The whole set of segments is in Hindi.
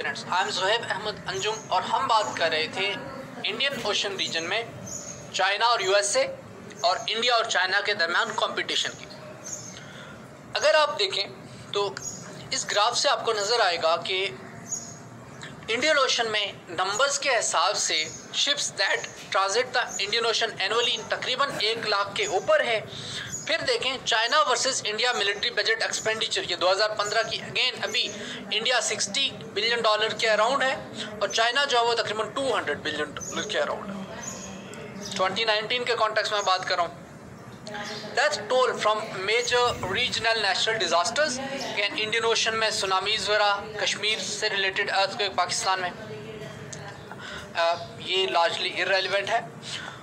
आई एम ज़ुहैब अहमद अंजुम और हम बात कर रहे थे इंडियन ओशन रीजन में चाइना और यूएसए और इंडिया और चाइना के दरमियान कंपटीशन की। अगर आप देखें तो इस ग्राफ से आपको नज़र आएगा कि इंडियन ओशन में नंबर्स के हिसाब से ships that transit the Indian ocean annually तकरीबन 1 लाख के ऊपर है। फिर देखें China versus India military budget expenditure, ये 2015 की अगेन अभी इंडिया $60 बिलियन के अराउंड है और चाइना जो है वो तकरीबन $200 बिलियन के अराउंड है। 2019 के कॉन्टेक्स्ट में बात कर रहा हूँ। That's toll from major regional natural disasters, Indian Ocean में सुनामीज वगैरह, कश्मीर से रिलेटेड अर्थक्वेक पाकिस्तान में, ये लार्जली इररेलेवेंट है।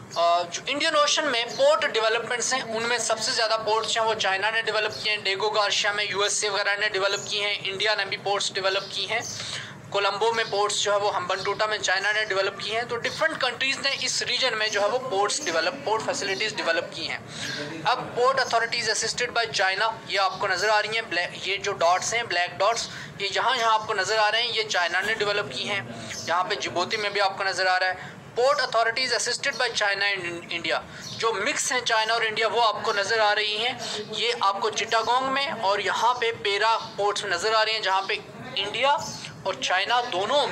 जो इंडियन ओशन में पोर्ट डेवलपमेंट्स हैं उनमें सबसे ज़्यादा पोर्ट्स हैं वो चाइना ने डेवलप किए हैं। डेगो गार्शिया में यूएसए वगैरह ने डेवलप की हैं। इंडिया ने भी पोर्ट्स डेवलप की हैं। कोलंबो में पोर्ट्स जो है वो हम्बनटोटा में चाइना ने डेवलप की हैं। तो डिफरेंट कंट्रीज़ ने इस रीजन में जो है वो पोर्ट फैसिलिटीज़ डेवलप की हैं। अब port authorities assisted by China, ये आपको नज़र आ रही हैं, ये जो डॉट्स हैं ब्लैक डॉट्स, ये जहाँ आपको नज़र आ रहे हैं ये चाइना ने डेवलप की हैं। यहाँ पे जिबूती में भी आपको नज़र आ रहा है। Port authorities assisted by China and India, जो मिक्स हैं चाइना और इंडिया, वो आपको नज़र आ रही हैं। ये आपको चिटागोंग में और यहाँ पे पेरा पोर्ट्स में नज़र आ रही हैं जहाँ पे इंडिया और चाइना दोनों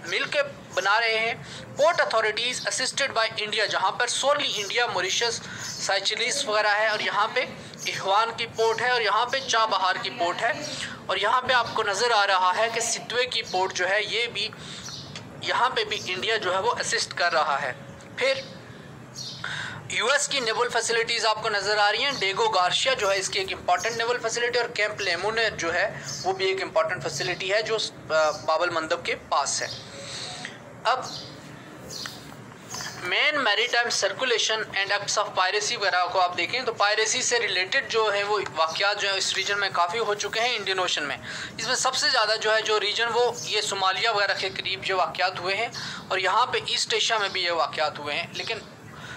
मिलकर बना रहे हैं। Port authorities assisted by India, जहाँ पर सोली इंडिया, मॉरिशस, साइचिलिस वगैरह है और यहाँ पे इख्वान की पोर्ट है और यहाँ पे चाबहार की पोर्ट है और यहाँ पे आपको नज़र आ रहा है कि सितवे की पोर्ट जो है ये भी, यहाँ पे भी इंडिया जो है वो असिस्ट कर रहा है। फिर यूएस की नेवल फैसिलिटीज़ आपको नज़र आ रही हैं। डेगो गार्शिया जो है इसकी एक इम्पॉर्टेंट नेवल फैसिलिटी और कैंप लेमोनेट जो है वो भी एक इम्पॉर्टेंट फैसिलिटी है जो बाबल मंदब के पास है। अब main maritime circulation and acts of piracy वगैरह को आप देखें तो पायरेसी से रिलेटेड जो है वो वाक़यात जो है इस रीजन में काफ़ी हो चुके हैं इंडियन ओशन में। इसमें सबसे ज़्यादा जो है जो रीजन वो ये सोमालिया वगैरह के करीब जो वाक़यात हुए हैं और यहाँ पे ईस्ट एशिया में भी ये वाक़यात हुए हैं। लेकिन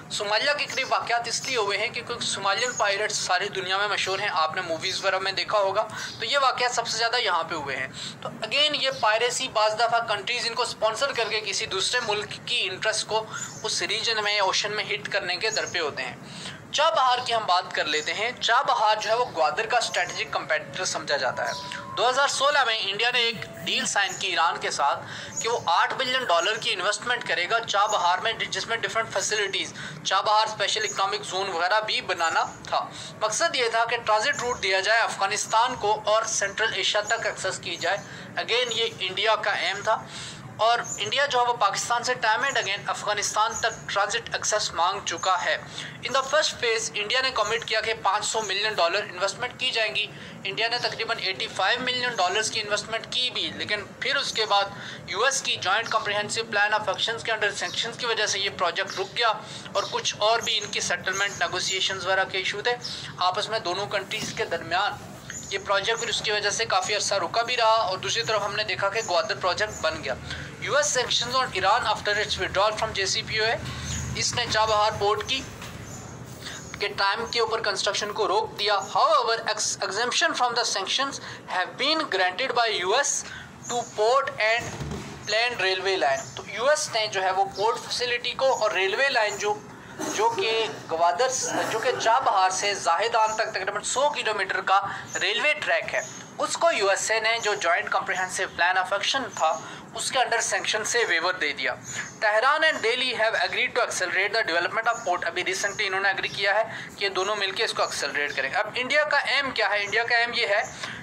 सोमालिया के करीब वाक़यात इसलिए हुए हैं क्योंकि सोमालियन पायरेट्स सारी दुनिया में मशहूर हैं, आपने मूवीज़ वगैरह में देखा होगा, तो ये वाक़यात सबसे ज़्यादा यहाँ पे हुए हैं। तो अगेन ये पायरेसी बाज़ दफ़ा कंट्रीज़ इनको स्पॉन्सर करके किसी दूसरे मुल्क की इंटरेस्ट को उस रीजन में या ओशन में हिट करने के दर पे होते हैं। चाबहार की हम बात कर लेते हैं। चाबहार जो है वो ग्वादर का स्ट्रेटेजिक कंपेटिटर समझा जाता है। 2016 में इंडिया ने एक डील साइन की ईरान के साथ कि वो $8 बिलियन की इन्वेस्टमेंट करेगा चाबहार में, जिसमें different facilities, Chabahar special economic zone वगैरह भी बनाना था। मकसद ये था कि ट्रांजिट रूट दिया जाए अफ़गानिस्तान को और सेंट्रल एशिया तक एक्सेस की जाए। अगेन ये इंडिया का एम था और इंडिया जो है वो पाकिस्तान से टाइम एंड अगेन अफ़गानिस्तान तक ट्रांजिट एक्सेस मांग चुका है। In the first phase India ने कमिट किया कि $500 मिलियन इन्वेस्टमेंट की जाएंगी। इंडिया ने तकरीबन $85 मिलियन की इन्वेस्टमेंट की भी, लेकिन फिर उसके बाद यूएस की joint comprehensive plan of actions के अंडर सैंक्शंस की वजह से ये प्रोजेक्ट रुक गया और कुछ और भी इनकी सेटलमेंट नेगोशिएशंस वगैरह के इशू थे आपस में दोनों कंट्रीज़ के दरमियान। ये प्रोजेक्ट फिर उसकी वजह से काफ़ी अर्सा रुका भी रहा और दूसरी तरफ हमने देखा कि ग्वादर प्रोजेक्ट बन गया। US sanctions on Iran after its withdrawal from JCPOA, इसने चाबहार पोर्ट की के टाइम के ऊपर कंस्ट्रक्शन को रोक दिया। However exemption from the sanctions have been granted by US to port and planned railway line. तो यूएस ने जो है वो पोर्ट फैसिलिटी को और रेलवे लाइन जो कि ग्वादर जो कि चाबहार से जाहिदान तक तकरीबन 100 किलोमीटर का रेलवे ट्रैक है, उसको यूएसए ने जो joint comprehensive plan of action था उसके अंडर सैंक्शन से वेवर दे दिया। Tehran and Delhi have agreed to accelerate the development of port. अभी रिसेंटली इन्होंने एग्री किया है कि ये दोनों मिलकर इसको एक्सेलरेट करेंगे। अब इंडिया का एम क्या है? इंडिया का एम ये है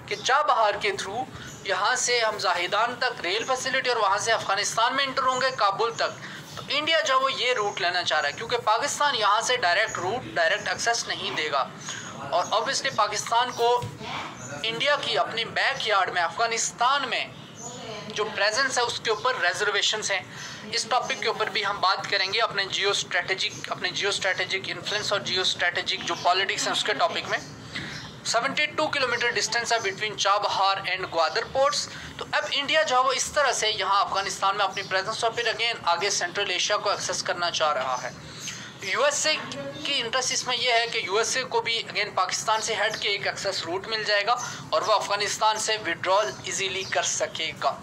कि चाबहार के थ्रू यहाँ से हम जाहिदान तक रेल फैसिलिटी और वहाँ से अफ़गानिस्तान में इंटर होंगे काबुल तक। तो इंडिया जो वो ये रूट लेना चाह रहा है क्योंकि पाकिस्तान यहाँ से डायरेक्ट एक्सेस नहीं देगा और ऑब्वियसली पाकिस्तान को इंडिया की अपनी बैक यार्ड में अफ़गानिस्तान में जो प्रेजेंस है उसके ऊपर रेजर्वेशंस हैं। इस टॉपिक के ऊपर भी हम बात करेंगे अपने जियो स्ट्रेटेजिक इन्फ्लुएंस और जियो स्ट्रेटेजिक जो पॉलिटिक्स हैं उसके टॉपिक में। 72 किलोमीटर डिस्टेंस है between Chabahar and Gwadar ports. तो अब इंडिया जो है वो इस तरह से यहाँ अफगानिस्तान में अपनी प्रेजेंस और फिर अगेन आगे सेंट्रल एशिया को एक्सेस करना चाह रहा है। यूएसए की इंटरेस्ट इसमें यह है कि यूएसए को भी अगेन पाकिस्तान से हट के एक एक्सेस रूट मिल जाएगा और वह अफगानिस्तान से विड्रॉल इजीली कर सकेगा।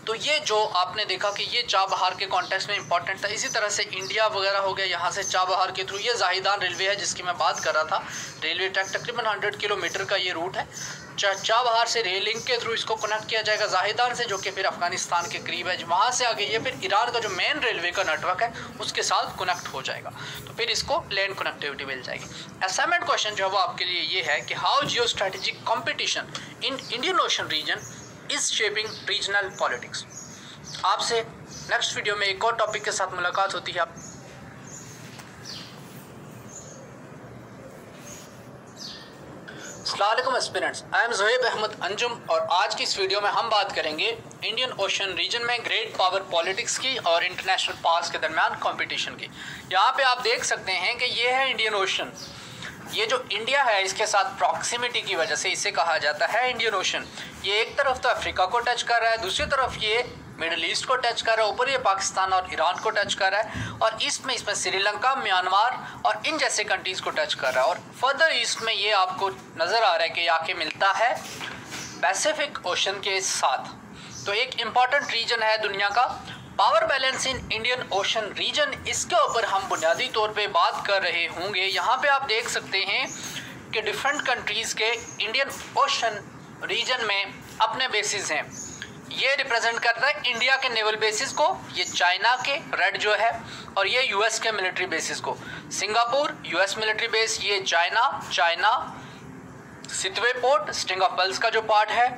तो ये जो आपने देखा कि ये चाबहार के कॉन्टेक्स्ट में इंपॉर्टेंट था। इसी तरह से इंडिया वगैरह हो गया, यहाँ से चाबहार के थ्रू ये जाहिदान रेलवे है जिसकी मैं बात कर रहा था। रेलवे ट्रैक तकरीबन 100 किलोमीटर का ये रूट है। चाबहार से रेल लिंक के थ्रू इसको कनेक्ट किया जाएगा जाहिदान से, जो कि फिर अफगानिस्तान के करीब है। वहाँ से आगे ये फिर ईरान का जो मेन रेलवे का नेटवर्क है उसके साथ कनेक्ट हो जाएगा, तो फिर इसको लैंड कनेक्टिविटी मिल जाएगी। असाइनमेंट क्वेश्चन जो है वो आपके लिए ये है कि how geo strategic competition in Indian Ocean region is shaping regional politics. आपसे नेक्स्ट वीडियो में एक और टॉपिक के साथ मुलाकात होती है। अस्सलाम वालेकुम aspirants, I am Zuhaib Ahmad Anjum और आज की इस वीडियो में हम बात करेंगे इंडियन ओशन रीजन में ग्रेट पावर पॉलिटिक्स की और इंटरनेशनल पावर्स के दरमियान कंपटीशन की। यहाँ पे आप देख सकते हैं कि ये है इंडियन ओशन। ये जो इंडिया है इसके साथ प्रॉक्सिमिटी की वजह से इसे कहा जाता है इंडियन ओशन। ये एक तरफ तो अफ्रीका को टच कर रहा है, दूसरी तरफ ये मिडल ईस्ट को टच कर रहा है, ऊपर ये पाकिस्तान और ईरान को टच कर रहा है, और ईस्ट में इसमें श्रीलंका, म्यांमार और इन जैसे कंट्रीज़ को टच कर रहा है, और फर्दर ईस्ट में ये आपको नज़र आ रहा है कि आके मिलता है पैसिफिक ओशन के साथ। तो एक इम्पॉर्टेंट रीजन है दुनिया का। Power balance in Indian Ocean region, इसके ऊपर हम बुनियादी तौर पे बात कर रहे होंगे। यहाँ पे आप देख सकते हैं कि डिफरेंट कंट्रीज़ के इंडियन ओशन रीजन में अपने बेसिस हैं। ये रिप्रेजेंट करता है इंडिया के नेवल बेसिस को, ये चाइना के रेड जो है, और ये यूएस के मिलिट्री बेसिस को। सिंगापुर यूएस मिलिट्री बेस, ये China Sittwe port string of pearls का जो पार्ट है,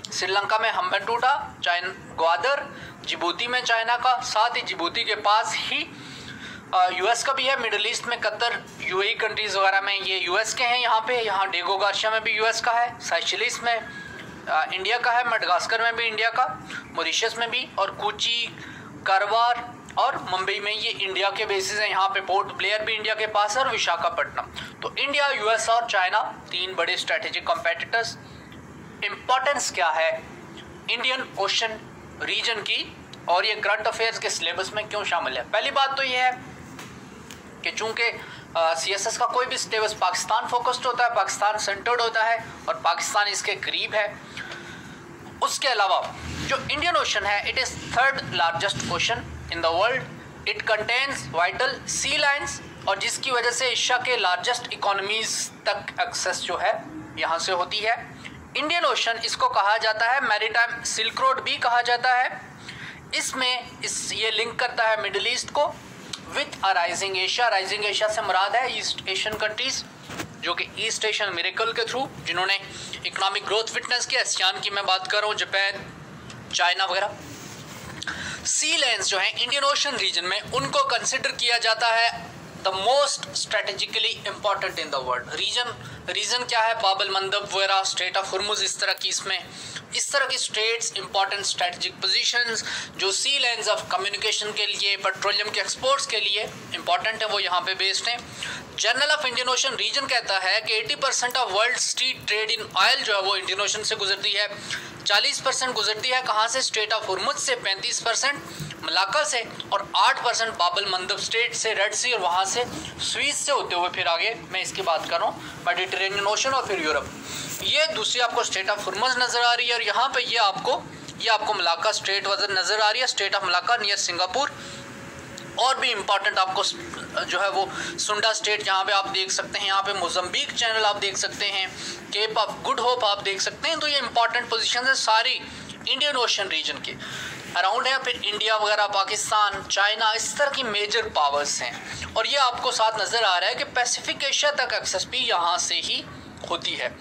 श्रीलंका में हम्बनटोटा, चाइना ग्वादर, जिबूती में चाइना का, साथ ही जिबूती के पास ही यूएस का भी है। मिडिल ईस्ट में कतर, यूएई कंट्रीज़ वगैरह में ये यूएस के हैं। यहाँ डेगो गार्शिया में भी यूएस का है, साइचेलिस में इंडिया का है, मडगास्कर में भी इंडिया का, मॉरिशस में भी, और कोची, कारवार और मुंबई में ये इंडिया के बेसिस हैं। यहाँ पे पोर्ट ब्लेयर भी इंडिया के पास है और विशाखापट्टनम। तो इंडिया, यूएस और चाइना, तीन बड़े स्ट्रेटेजिक कॉम्पिटिटर्स। इम्पोर्टेंस क्या है इंडियन ओशन रीजन की और ये करंट अफेयर्स के सिलेबस में क्यों शामिल है? पहली बात तो ये है कि चूँकि सीएसएस का कोई भी सिलेबस पाकिस्तान फोकस्ड होता है, पाकिस्तान सेंटर्ड होता है और पाकिस्तान इसके करीब है। उसके अलावा जो इंडियन ओशन है, it is third largest ocean in the world. It contains vital sea lines, और जिसकी वजह से एशिया के लार्जेस्ट इकोनॉमीज तक एक्सेस जो है यहाँ से होती है। इंडियन ओशन इसको कहा जाता है मैरीटाइम सिल्क रोड भी कहा जाता है। इसमें ये लिंक करता है मिडिल ईस्ट को with rising Asia. Rising Asia से मुराद है ईस्ट एशियन कंट्रीज़, जो कि ईस्ट एशियन मिरेकल के थ्रू जिन्होंने इकोनॉमिक ग्रोथ विटनेस किया। एशियान की मैं बात कर रहा हूँ, जापान, चाइना वगैरह। सी लेन्स जो है इंडियन ओशन रीजन में, उनको कंसिडर किया जाता है the most strategically important in the world. Region क्या है? बाब अल मंदब वगैरह, स्ट्रेट ऑफ हुर्मुज, इस तरह की स्टेट्स, इंपॉर्टेंट स्ट्रेटेजिक पोजीशंस जो सी लेन्स ऑफ कम्युनिकेशन के लिए, पेट्रोलियम के एक्सपोर्ट्स के लिए इंपॉर्टेंट है, वो यहाँ पे बेस्ड हैं। Journal of Indian Ocean region कहता है कि 80% of world street trade in oil जो है वो इंडियन ओशन से गुजरती है। 40% गुजरती है कहाँ से? स्ट्रेट ऑफ हुर्मुज से, 35% मलाक्का से, और 8% बाब अल मंदब स्टेट से, रेड सी, और वहाँ से स्विस से होते हुए फिर आगे मैं इसकी बात कर रहा हूँ मेडिटेरेनियन ओशन और फिर यूरोप। ये दूसरी आपको स्टेट ऑफ हुर्मुज नज़र आ रही है, और यहाँ पे ये आपको मलाक्का स्टेट वजन नज़र आ रही है, state of Malacca near Singapore. और भी इम्पॉर्टेंट आपको जो है वो सुंडा स्टेट यहाँ पे आप देख सकते हैं, यहाँ पे मोजम्बिक चैनल आप देख सकते हैं, केप ऑफ गुड होप आप देख सकते हैं। तो ये इंपॉर्टेंट पोजीशन है सारी इंडियन ओशन रीजन के अराउंड है। फिर इंडिया वगैरह, पाकिस्तान, चाइना, इस तरह की मेजर पावर्स हैं, और ये आपको साथ नज़र आ रहा है कि पैसिफिक एशिया तक एक्सेस भी यहाँ से ही होती है।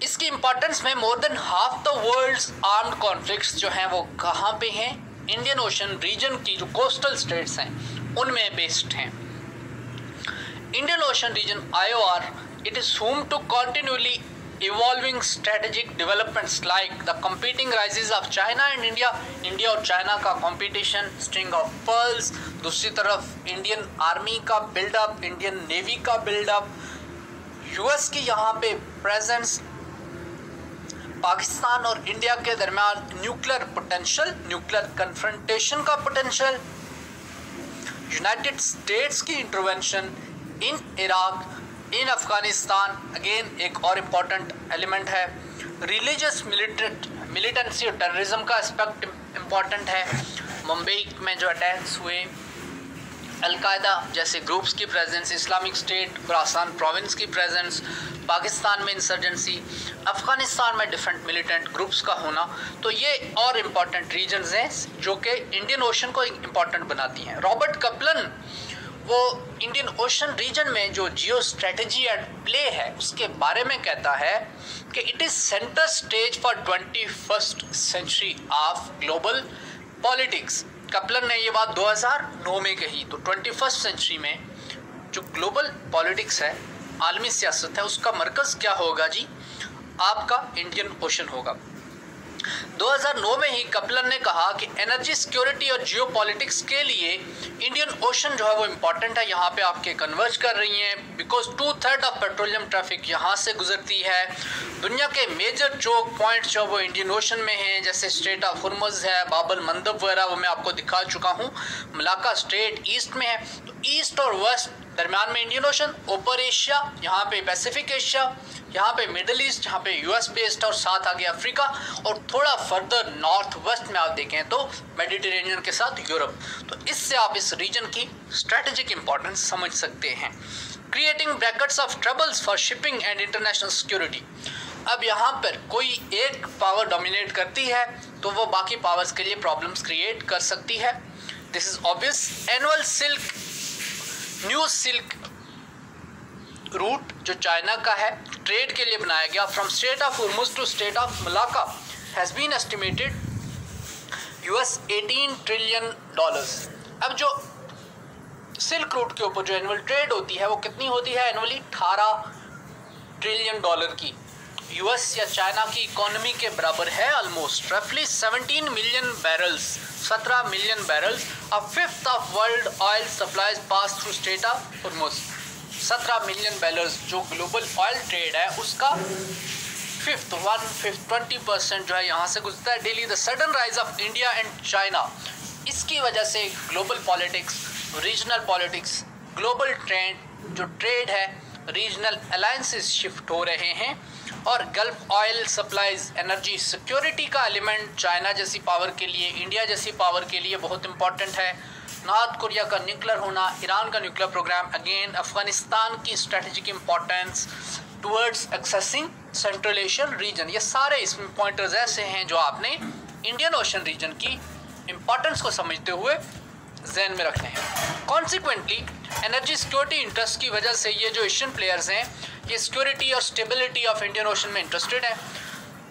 इसकी इंपॉर्टेंस में more than half the world's armed conflicts जो हैं वो कहाँ पे हैं? इंडियन ओशन रीजन की जो कोस्टल स्टेट्स हैं उनमें बेस्ड हैं। Indian Ocean region IOR, it is home to continually evolving strategic developments like the competing rises of China and India, India और चाइना का कंपटीशन, स्ट्रिंग ऑफ पर्ल्स, दूसरी तरफ इंडियन आर्मी का बिल्डअप, इंडियन नेवी का बिल्डअप, यूएस की यहाँ पे प्रेजेंस, पाकिस्तान और इंडिया के दरमियान न्यूक्लियर पोटेंशियल, न्यूक्लियर कन्फ्रंटेशन का पोटेंशियल, यूनाइटेड स्टेट्स की intervention in Iraq, in Afghanistan, again एक और इम्पॉर्टेंट एलिमेंट है, रिलीजियस मिलिटेंसी और टेररिज्म का एस्पेक्ट इम्पॉर्टेंट है। मुंबई में जो अटैक्स हुए, अलकायदा जैसे ग्रुप्स की presence, Islamic State Khorasan province की प्रेजेंस, पाकिस्तान में इंसर्जेंसी, अफ़गानिस्तान में डिफरेंट मिलिटेंट ग्रुप्स का होना, तो ये और इम्पॉर्टेंट रीजन्स हैं जो कि इंडियन ओशन को इम्पॉर्टेंट बनाती हैं। रॉबर्ट कपलन वो इंडियन ओशन रीजन में जो जियो स्ट्रेटजी एट प्ले है उसके बारे में कहता है कि it is centre stage for 21st century of global politics. Kaplan ने ये बात 2009 में कही। तो 21st सेंचुरी में जो ग्लोबल पॉलिटिक्स है, आलमी सियासत है, उसका मरकज़ क्या होगा जी? आपका इंडियन ओशन होगा। 2009 में ही कपलन ने कहा कि एनर्जी सिक्योरिटी और जियो पॉलिटिक्स के लिए इंडियन ओशन जो है वो इम्पॉर्टेंट है। यहाँ पे आपके कन्वर्ज कर रही हैं बिकॉज 2/3 ऑफ पेट्रोलियम ट्रैफिक यहाँ से गुजरती है। दुनिया के मेजर चोक पॉइंट्स जो वो इंडियन ओशन में हैं, जैसे स्ट्रेट ऑफ हुर्मुज़ है, बाबल मंदब वगैरह, वो मैं आपको दिखा चुका हूँ। मलाका स्ट्रेट ईस्ट में है। तो ईस्ट और वेस्ट दरमियान में इंडियन ओशन, ऊपर एशिया, यहाँ पे पैसिफिक एशिया, यहाँ पे मिडल ईस्ट, यहाँ पे यूएस बेस्ड, और साथ आगे अफ्रीका, और थोड़ा फर्दर नॉर्थ वेस्ट में आप देखें तो मेडिटेरेनियन के साथ यूरोप। तो इससे आप इस रीजन की स्ट्रेटेजिक इंपॉर्टेंस समझ सकते हैं। Creating brackets of troubles for shipping and international security. अब यहाँ पर कोई एक पावर डोमिनेट करती है तो वो बाकी पावर्स के लिए प्रॉब्लम्स क्रिएट कर सकती है। This is obvious. Annual silk new silk route जो चाइना का है, ट्रेड के लिए बनाया गया, from strait of Hormuz to strait of Malacca, has been estimated $18 trillion. अब जो सिल्क रूट के ऊपर जो एनुअल ट्रेड होती है वो कितनी होती है? एनुअली $18 ट्रिलियन की। यूएस या चाइना की इकोनॉमी के बराबर है ऑलमोस्ट। रफली 17 million barrels, 17 million barrels, a fifth of world oil supplies pass through strait of Hormuz. 17 million barrels जो ग्लोबल ऑयल ट्रेड है उसका 20% जो है यहाँ से गुजरता है daily. The sudden rise of India and China, इसकी वजह से global politics, regional politics, global trend जो ट्रेड है, रीजनल अलायंसेस शिफ्ट हो रहे हैं, और gulf oil supplies, energy security का एलिमेंट चाइना जैसी पावर के लिए, इंडिया जैसी पावर के लिए बहुत इंपॉर्टेंट है। नॉर्थ कोरिया का न्यूक्लियर होना, ईरान का न्यूक्लियर प्रोग्राम, अगेन अफगानिस्तान की strategic importance towards accessing central Asian reason, ये सारे इसमें पॉइंटर्स ऐसे हैं जो आपने इंडियन ओशन रीजन की इंपॉर्टेंस को समझते हुए जहन में रखने हैं। कॉन्सिक्वेंटली एनर्जी सिक्योरिटी इंटरेस्ट की वजह से ये जो एशियन प्लेयर्स हैं ये सिक्योरिटी और स्टेबिलिटी ऑफ इंडियन ओशन में इंटरेस्टेड है।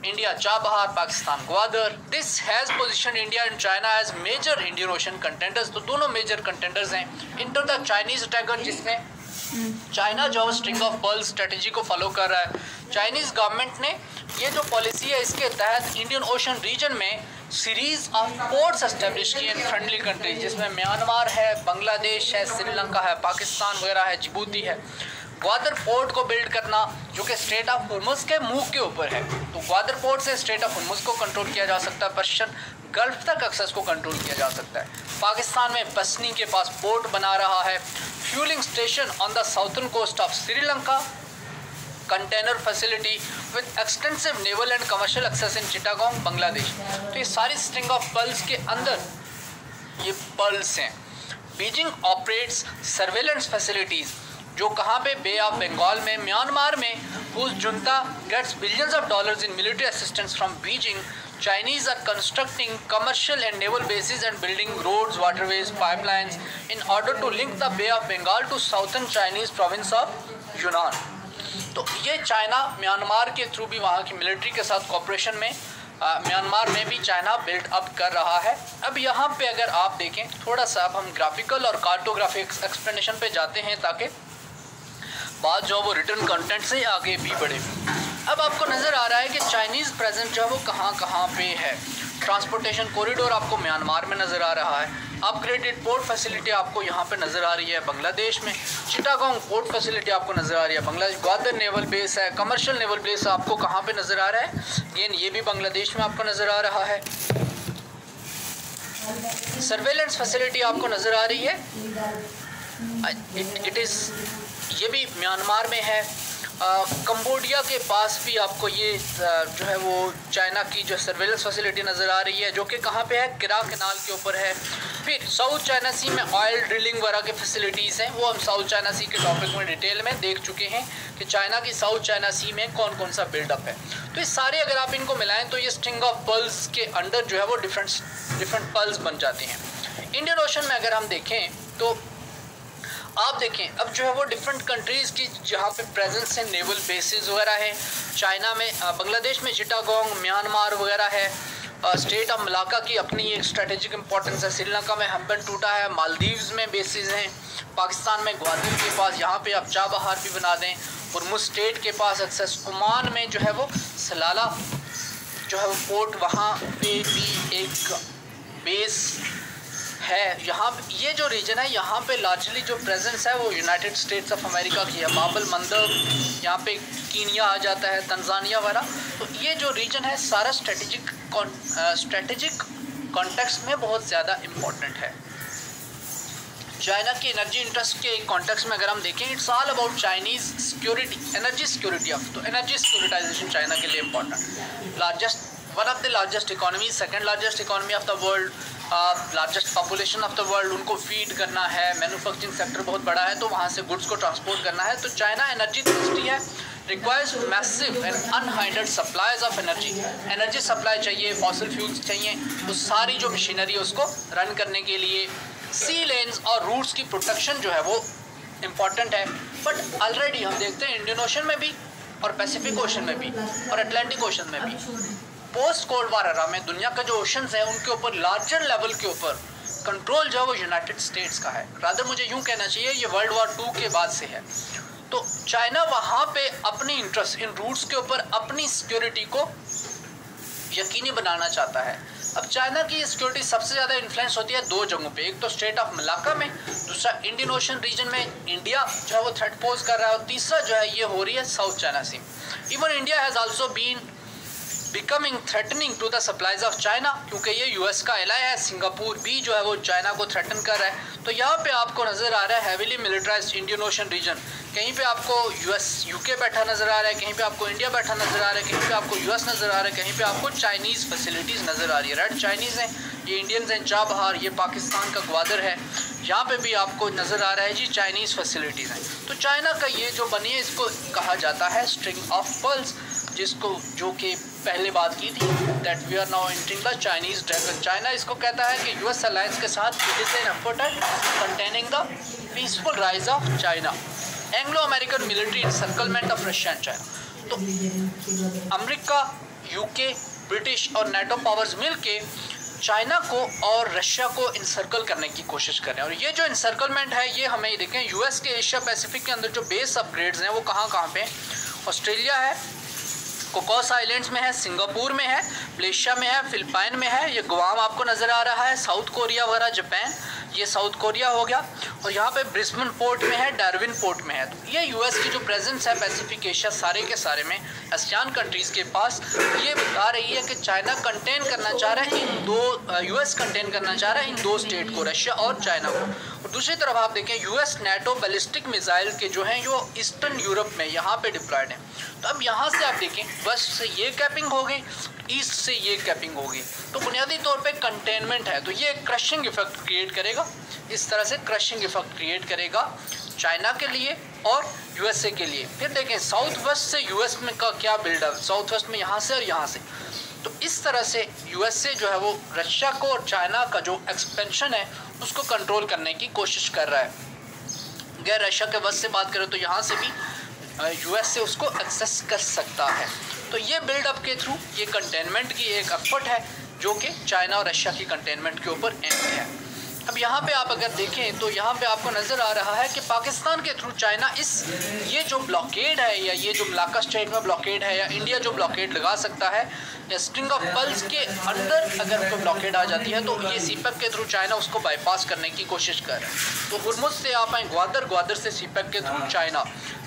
India Chabahar, Pakistan Gwadar. This has position India and China as major Indian Ocean contenders. तो दोनों मेजर कंटेंडर्स हैं। इंटर द चाइनीज़ टैगर, जिसमें चाइना जो स्ट्रिंग ऑफ पर्ल स्ट्रेटजी को फॉलो कर रहा है। चाइनीज़ गवर्नमेंट ने ये जो पॉलिसी है इसके तहत इंडियन ओशन रीजन में सीरीज़ ऑफ पोर्ट्स एस्टेब्लिश किए इन फ्रेंडली कंट्रीज, जिसमें म्यांमार है, बांग्लादेश है, श्रीलंका है, पाकिस्तान वगैरह है, जिबूती है। ग्वादर पोर्ट को बिल्ड करना जो कि स्ट्रेट ऑफ हुर्मुज़ के मुंह के ऊपर है, तो ग्वादर पोर्ट से स्ट्रेट ऑफ हुर्मुज़ को कंट्रोल किया जा सकता है, पर्शियन गल्फ तक एक्सेस को कंट्रोल किया जा सकता है। पाकिस्तान में पसनी के पास पोर्ट बना रहा है। Fuelling station on the southern coast of Sri Lanka, container facility with extensive naval and commercial access in Chittagong, Bangladesh. तो ये सारी स्ट्रिंग ऑफ पर्ल्स के अंदर ये पर्ल्स हैं। बीजिंग ऑपरेट्स सर्वेलेंस फैसिलिटीज़ जो कहाँ पे? बे ऑफ बंगाल में, म्यांमार में, whose junta gets billions of dollars in military assistance from Beijing. Chinese are constructing commercial and naval bases and building roads, waterways, pipelines in order to link the Bay of Bengal to southern Chinese province of Yunnan. तो ये चाइना म्यांमार के थ्रू भी वहाँ की मिलिट्री के साथ कोऑपरेशन में म्यांमार में भी चाइना बिल्ड अप कर रहा है। अब यहाँ पे अगर आप देखें थोड़ा सा, अब हम ग्राफिकल और कार्टोग्राफिक एक्सप्लेनेशन पे जाते हैं ताकि बात जो वो रिटर्न कंटेंट से आगे भी बढ़े। अब आपको नज़र आ रहा है कि चाइनीज़ प्रेजेंट जो है वो कहाँ पे है। ट्रांसपोर्टेशन कॉरिडोर आपको म्यांमार में नज़र आ रहा है। अपग्रेडेड पोर्ट फैसिलिटी आपको यहाँ पे नज़र आ रही है बांग्लादेश में। चिटागोंग पोर्ट फैसिलिटी आपको नज़र आ रही है बांग्लादेश। ग्वादर नेवल बेस है, कमर्शियल नेवल बेस आपको कहाँ पे नज़र आ रहा है? ये भी बांग्लादेश में आपको नज़र आ रहा है। सर्वेलेंस फैसिलिटी आपको नज़र आ रही है, इट इज़, ये भी म्यांमार में है। कंबोडिया के पास भी आपको ये जो है वो चाइना की जो सर्वेलेंस फैसिलिटी नज़र आ रही है, जो कि कहाँ पे है, किरा कैनाल के ऊपर है। फिर साउथ चाइना सी में ऑयल ड्रिलिंग वगैरह की फैसिलिटीज़ हैं, वो हम साउथ चाइना सी के टॉपिक में डिटेल में देख चुके हैं कि चाइना की साउथ चाइना सी में कौन कौन सा बिल्डअप है। तो ये सारे अगर आप इनको मिलाएं तो ये स्ट्रिंग ऑफ पर्ल्स के अंडर जो है वो डिफरेंट पर्ल्स बन जाते हैं। इंडियन ओशन में अगर हम देखें तो आप देखें अब जो है वो डिफरेंट कंट्रीज़ की जहाँ पे प्रेजेंस है, नेवल बेसिस वगैरह है। चाइना में बांग्लादेश में चिटागोंग, म्यांमार वगैरह है। स्टेट ऑफ मलाका की अपनी एक स्ट्रेटेजिक इंपॉर्टेंस है। श्रीलंका में हम्बनटोटा है। मालदीव्स में बेसिस हैं। पाकिस्तान में ग्वादर के पास, यहाँ पे आप चाबहार भी बना दें। और स्टेट के पास एक्सेस। ओमान में जो है वो सलाला जो है वो पोर्ट, वहाँ पे भी एक बेस है। यहाँ ये जो रीजन है, यहाँ पे लार्जली जो प्रेजेंस है वो यूनाइटेड स्टेट्स ऑफ अमेरिका की है। बाबल मंदब, यहाँ पे कीनिया आ जाता है, तंजानिया वगैरह। तो ये जो रीजन है सारा स्ट्रेटेजिक कॉन्टेक्स्ट में बहुत ज़्यादा इम्पोर्टेंट है। चाइना की एनर्जी इंटरेस्ट के कॉन्टेक्स्ट में अगर हम देखें, it's all about Chinese security, energy security of, तो एनर्जी सिक्योरिटाइजेशन चाइना के लिए important. One of the largest economy, second largest economy of the world, largest population of the world, उनको फीड करना है। मैन्युफैक्चरिंग सेक्टर बहुत बड़ा है, तो वहाँ से गुड्स को ट्रांसपोर्ट करना है। तो चाइना एनर्जी थर्स्टी है, requires massive and unhindered supplies of energy supply चाहिए, फॉसिल फ्यूल्स चाहिए। तो सारी जो मशीनरी है उसको रन करने के लिए सी लेन्स और रूट्स की प्रोटेक्शन जो है वो इम्पॉर्टेंट है। बट ऑलरेडी हम देखते हैं इंडियन ओशन में भी और पैसिफिक ओशन में भी और अटलांटिक ओशन में भी, पोस्ट कोल्ड वार एरा में दुनिया का जो ओशंस है उनके ऊपर लार्जर लेवल के ऊपर कंट्रोल जो है वो यूनाइटेड स्टेट्स का है। रादर मुझे यूँ कहना चाहिए ये वर्ल्ड वॉर 2 के बाद से है। तो चाइना वहाँ पे अपनी इंटरेस्ट इन रूट्स के ऊपर अपनी सिक्योरिटी को यकीनी बनाना चाहता है। अब चाइना की सिक्योरिटी सबसे ज़्यादा इन्फ्लुएंस होती है 2 जगहों पे, एक तो स्टेट ऑफ मलाका में, दूसरा इंडियन ओशन रीजन में इंडिया जो है वो थ्रेट पोज कर रहा है, और तीसरा जो है ये हो रही है South China Sea. Even India has also been becoming threatening to the supplies of China, क्योंकि ये यूएस का एलाय है। सिंगापुर भी जो है वो चाइना को थ्रेटन कर रहा है। तो यहाँ पे आपको नज़र आ रहा है heavily militarised Indian Ocean reason. कहीं पे आपको यूके बैठा नज़र आ रहा है, कहीं पे आपको इंडिया बैठा नज़र आ रहा है, कहीं पे आपको यूएस नज़र आ रहा है, कहीं पे आपको चाइनीज़ फैसिलिटीज़ नज़र आ रही है। रेड चाइनीज़ हैं, ये इंडियंस हैं, चाबहार, ये पाकिस्तान का ग्वादर है, यहाँ पे भी आपको नज़र आ रहा है जी चाइनीज़ फैसिलिटीज़ हैं। तो चाइना का ये जो बनी है इसको कहा जाता है स्ट्रिंग ऑफ पर्ल्स, जिसको जो कि पहले बात की थी that we are now entering the Chinese dragon. China इसको कहता है कि यूएस अलायंस के साथ it is an effort at containing the peaceful rise of China, Anglo American military encirclement of Russia and China. तो अमेरिका, यूके, ब्रिटिश और नेटो पावर्स मिल के चाइना को और रशिया को इंसर्कल करने की कोशिश कर रहे हैं। और ये जो इंसर्कलमेंट है ये हमें देखें यूएस के एशिया पैसिफिक के अंदर जो बेस अपग्रेड्स हैं वो कहाँ पे, ऑस्ट्रेलिया है, कोकोस आइलैंड्स में है, सिंगापुर में है, मलेशिया में है, फिलिपाइन में है, ये गुआम आपको नज़र आ रहा है, साउथ कोरिया वगैरह, जापान, ये साउथ कोरिया हो गया, और यहाँ पे ब्रिस्बेन पोर्ट में है, डार्विन पोर्ट में है। तो ये यूएस की जो प्रेजेंस है पैसिफिक एशिया सारे के सारे में आसियान कंट्रीज़ के पास, ये बता रही है कि चाइना कंटेन करना चाह रहा है इन दो, यूएस कंटेन करना चाह रहा है इन 2 स्टेट को, रशिया और चाइना को। और दूसरी तरफ आप देखें यूएस नेटो बैलिस्टिक मिसाइल के जो हैं वो ईस्टर्न यूरोप में यहाँ पे डिप्लॉयड हैं। तो अब यहाँ से आप देखें वेस्ट से ये कैपिंग हो गई, ईस्ट से ये कैपिंग होगी, तो बुनियादी तौर पे कंटेनमेंट है। तो ये क्रशिंग इफेक्ट क्रिएट करेगा, इस तरह से क्रशिंग इफेक्ट क्रिएट करेगा चाइना के लिए और यूएसए के लिए। फिर देखें साउथ वेस्ट से यूएस में का क्या बिल्डअप, साउथ वेस्ट में यहाँ से और यहाँ से। तो इस तरह से यूएसए जो है वो रशिया को और चाइना का जो एक्सपेंशन है उसको कंट्रोल करने की कोशिश कर रहा है। अगर रशिया के वेस्ट से बात करें तो यहाँ से भी यूएस से उसको एक्सेस कर सकता है। तो ये बिल्डअप के थ्रू ये कंटेनमेंट की एक एफर्ट है जो कि चाइना और रशिया की कंटेनमेंट के ऊपर एम है। अब यहाँ पे आप अगर देखें तो यहाँ पे आपको नज़र आ रहा है कि पाकिस्तान के थ्रू चाइना ये जो ब्लॉकेड है या ये जो मलाक्का स्ट्रेट में ब्लॉकेड है या इंडिया जो ब्लॉकेड लगा सकता है या स्ट्रिंग ऑफ पर्ल्स के अंदर अगर कोई ब्लॉकेड आ जाती है तो ये सीपेक के थ्रू चाइना उसको बाईपास करने की कोशिश कर रहा है। तो हुर्मुज से आप आए ग्वादर, ग्वादर से सीपेक के थ्रू चाइना,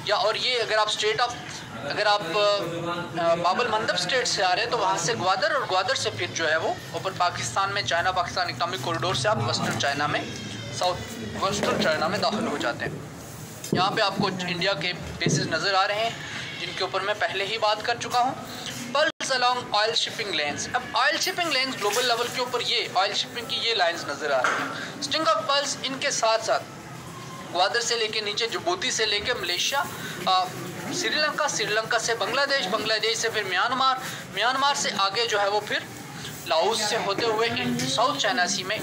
या और ये अगर आप अगर आप बाबल मंदब स्टेट से आ रहे हैं तो वहाँ से ग्वादर, और ग्वादर से फिर जो है वो ऊपर पाकिस्तान में चाइना पाकिस्तान इकनॉमिक कॉरिडोर से आप वेस्टर्न चाइना में, साउथ वेस्टर्न चाइना में दाखिल हो जाते हैं। यहाँ पे आपको इंडिया के बेसिस नज़र आ रहे हैं जिनके ऊपर मैं पहले ही बात कर चुका हूँ। Pulls along oil shipping lanes. अब oil shipping lanes global level के ऊपर ये ऑयल शिपिंग की ये लाइंस नज़र आ रही हैं। स्ट्रिंग ऑफ पल्स इनके साथ साथ ग्वादर से लेके नीचे जिबूती से लेके मलेशिया, श्रीलंका से बांग्लादेश से फिर म्यांमार से आगे जो है वो फिर लाओस से होते हुए साउथ चाइना सी में,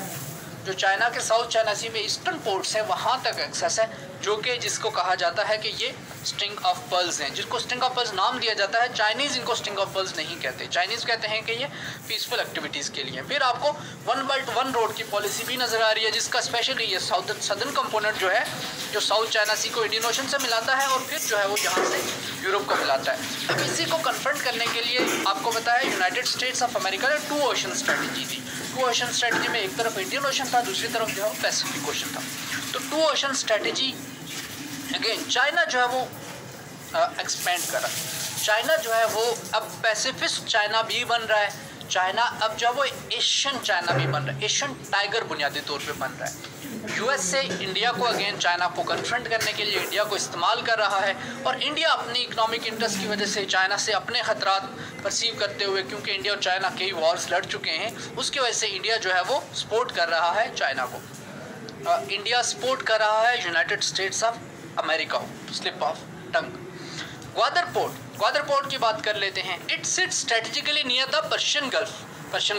जो चाइना के साउथ चाइना सी में ईस्टर्न पोर्ट्स हैं वहाँ तक एक्सेस है, जो कि जिसको कहा जाता है कि ये स्ट्रिंग ऑफ पर्ल्स हैं, जिसको स्ट्रिंग ऑफ पर्ल्स नाम दिया जाता है। चाइनीज़ इनको स्ट्रिंग ऑफ पर्ल्स नहीं कहते, चाइनीज़ कहते हैं कि ये पीसफुल एक्टिविटीज़ के लिए। फिर आपको वन बेल्ट वन रोड की पॉलिसी भी नज़र आ रही है, जिसका स्पेशली ये सदर्न कंपोनेंट जो है, जो साउथ चाइना सी को इंडियन ओशन से मिलाता है और फिर जो है वो यहाँ से यूरोप को मिलाता है। अब इसी को कन्फ्रंट करने के लिए आपको बताया यूनाइटेड स्टेट्स ऑफ अमेरिका ने 2 ओशन स्ट्रेटजी थी। 2 ओशन स्ट्रेटजी में एक तरफ इंडियन ओशन था, दूसरी तरफ जो है पैसिफिक ओशन था। तो 2 ओशन स्ट्रेटजी अगेन चाइना जो है वो एक्सपेंड कर रहा है। चाइना जो है वो अब पैसिफिक चाइना भी बन रहा है, चाइना अब जो है वो एशियन चाइना भी बन रहा है, एशियन टाइगर बुनियादी तौर पे बन रहा है। यूएस से इंडिया को अगेन चाइना को कन्फ्रंट करने के लिए इंडिया को इस्तेमाल कर रहा है, और इंडिया अपनी इकोनॉमिक इंटरेस्ट की वजह से चाइना से अपने खतरात परसीव करते हुए, क्योंकि इंडिया और चाइना कई वॉर्स लड़ चुके हैं, उसकी वजह से इंडिया जो है वो सपोर्ट कर रहा है चाइना को। इंडिया सपोर्ट कर रहा है यूनाइटेड स्टेट्स ऑफ अमेरिका को, slip of tongue. Gwadar port की बात कर लेते हैं। It sits strategically near the Persian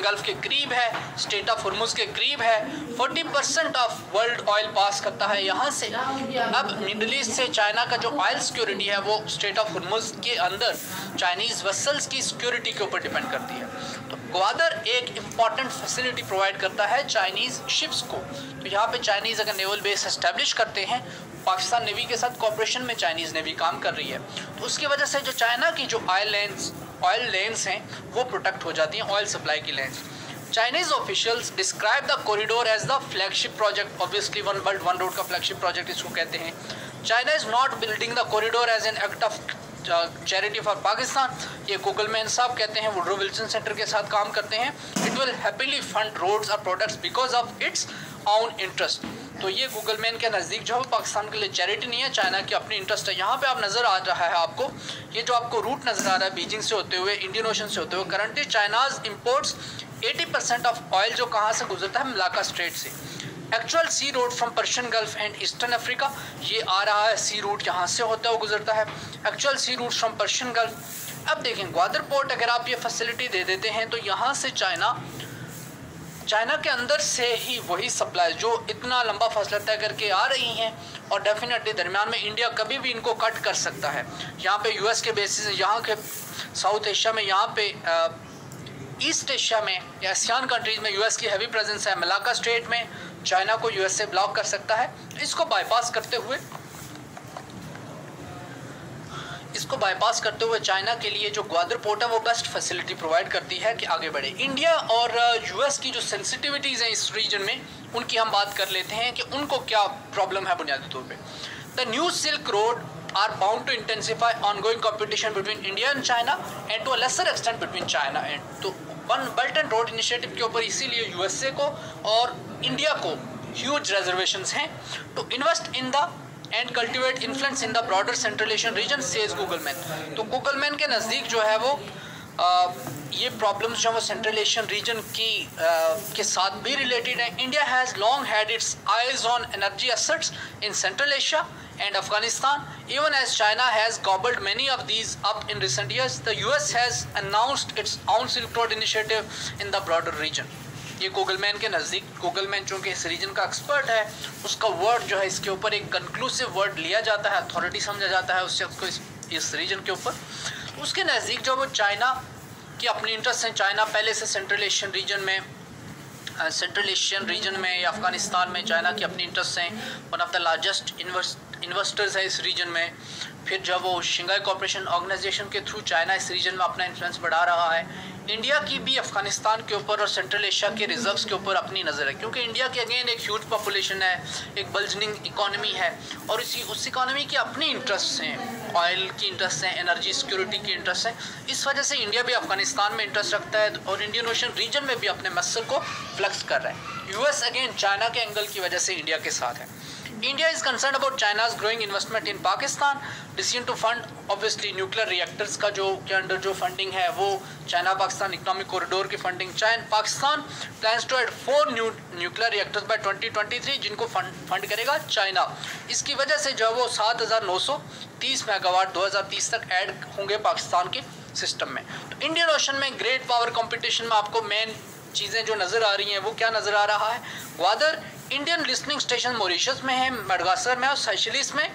gulf के करीब है, स्टेट ऑफ हुर्मुज के करीब है। 40% ऑफ वर्ल्ड ऑयल पास करता है यहाँ से। अब मिडल ईस्ट से चाइना का जो ऑयल सिक्योरिटी है वो स्टेट ऑफ हुर्मुज के अंदर चाइनीज़ वेसल्स की सिक्योरिटी के ऊपर डिपेंड करती है। तो ग्वादर एक इम्पॉर्टेंट फैसिलिटी प्रोवाइड करता है चाइनीज़ शिप्स को। तो यहाँ पे चाइनीज़ अगर नेवल बेस एस्टेब्लिश करते हैं, पाकिस्तान नेवी के साथ कॉपरेशन में चाइनीज़ नेवी काम कर रही है, तो उसकी वजह से जो चाइना की जो ऑयल लेन्स हैं वो प्रोटेक्ट हो जाती हैं, ऑयल सप्लाई की lanes. Chinese officials describe the corridor as the flagship project. Obviously one belt one road का फ्लैगशिप प्रोजेक्ट इसको कहते हैं। China is not building the corridor as an act of charity for Pakistan. ये गूगलमैन साहब कहते हैं, वुडरो विल्सन सेंटर के साथ काम करते हैं। It will happily fund roads और products because of its own interest. तो ये गूगलमैन के नज़दीक जो है पाकिस्तान के लिए चैरिटी नहीं है, चाइना की अपनी इंटरेस्ट है। यहाँ पे आप नज़र आ रहा है आपको, ये जो आपको रूट नज़र आ रहा है बीजिंग से होते हुए, इंडियन ओशन से होते हुए, currently China's imports 80% of oil जो कहाँ से गुजरता है, मलाक्का स्ट्रेट से। Actual sea route from Persian Gulf and Eastern Africa, ये आ रहा है सी रूट यहाँ से होता हुआ गुजरता है, actual sea route from Persian Gulf. अब देखें ग्वादर पोर्ट अगर आप ये फैसिलिटी दे देते हैं तो यहाँ से चाइना के अंदर से ही वही सप्लाई जो इतना लंबा फासला तय करके आ रही हैं, और डेफिनेटली दरमियान में इंडिया कभी भी इनको कट कर सकता है। यहाँ पे यूएस के बेसिस, यहाँ के साउथ एशिया में, यहाँ पे ईस्ट एशिया में या एशियन कंट्रीज़ में यूएस की हैवी प्रेजेंस है। मलाक्का स्ट्रेट में चाइना को यूएस से ब्लॉक कर सकता है। इसको बाईपास करते हुए चाइना के लिए जो ग्वादर पोर्ट है वो बेस्ट फैसिलिटी प्रोवाइड करती है कि आगे बढ़े। इंडिया और यूएस की जो सेंसिटिविटीज़ हैं इस रीजन में, उनकी हम बात कर लेते हैं कि उनको क्या प्रॉब्लम है बुनियादी तौर पे। The new silk road are bound to intensify ongoing competition between India and China and to a lesser extent between China and. तो one belt and road initiative के ऊपर इसीलिए यूएसए को और इंडिया को ह्यूज रिजर्वेशंस हैं to invest in the and cultivate influence in the broader central Asian region, says गूगलमैन। तो गूगलमैन के नज़दीक जो है वो ये प्रॉब्लम्स जो है वो सेंट्रल एशियन रीजन के साथ भी रिलेटेड है। India has long had it's eyes on energy assets in central Asia and Afghanistan, even as China has gobbled many of these up in recent years. The US has announced its own Silk Road initiative in the broader region. ये गूगलमैन के नज़दीक, गूगलमैन चूँकि इस रीजन का एक्सपर्ट है, उसका वर्ड जो है इसके ऊपर एक कंक्लूसिव वर्ड लिया जाता है, अथॉरिटी समझा जाता है उस शख्स को इस रीजन के ऊपर। उसके नज़दीक जो वो चाइना की अपनी इंटरेस्ट हैं, चाइना पहले से सेंट्रल एशियन रीजन में या अफ़गानिस्तान में चाइना की अपनी इंटरेस्ट हैं। One of the largest investors है इस रीजन में। फिर जब वो शंघाई कोऑपरेशन ऑर्गेनाइजेशन के थ्रू चाइना इस रीजन में अपना इन्फ्लुएंस बढ़ा रहा है। इंडिया की भी अफ़गानिस्तान के ऊपर और सेंट्रल एशिया के रिजर्व्स के ऊपर अपनी नज़र है, क्योंकि इंडिया की अगेन एक ह्यूज पॉपुलेशन है, एक बल्जनिंग इकॉनमी है, और उस इकॉनमी की अपनी इंटरेस्ट हैं, ऑयल की इंटरेस्ट हैं, एनर्जी सिक्योरिटी की इंटरेस्ट हैं। इस वजह से इंडिया भी अफ़गानिस्तान में इंटरेस्ट रखता है और इंडियन ओशन रीजन में भी अपने मसल को फ्लक्स कर रहा है। यूएस अगेन चाइना के एंगल की वजह से इंडिया के साथ है। India is concerned about China's growing investment in Pakistan. Decision to fund obviously nuclear reactors का जो के अंडर जो फंडिंग है वो चाइना पाकिस्तान इकोनॉमिक कॉरिडोर की funding Pakistan plans to add 4 new nuclear reactors by 2023 जिनको फंड करेगा चाइना। इसकी वजह से जो वो 7,930 मेगावाट 2030 तक ऐड होंगे पाकिस्तान के सिस्टम में। तो इंडियन ओशन में ग्रेट पावर कंपटीशन में आपको मेन चीज़ें जो नज़र आ रही हैं वो क्या नज़र आ रहा है? Gwadar Indian listening station Mauritius में है, मेडागास्कर में और सेशेल्स में,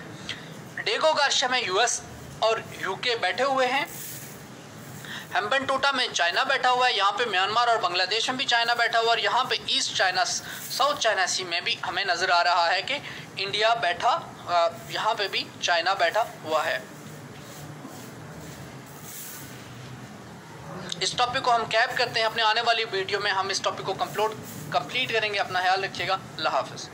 डेगो गार्शिया में यूएस और यूके बैठे हुए हैं, हेम्बनटोटा में चाइना बैठा हुआ है, यहाँ पे म्यांमार और बांग्लादेश में भी चाइना बैठा हुआ है और यहाँ पे ईस्ट चाइना साउथ चाइना सी में भी हमें नज़र आ रहा है कि इंडिया बैठा, यहाँ पे भी चाइना बैठा हुआ है। इस टॉपिक को हम कैप करते हैं। अपने आने वाली वीडियो में हम इस टॉपिक को कंप्लीट करेंगे। अपना ख्याल रखिएगा। अल्लाह हाफ़िज़।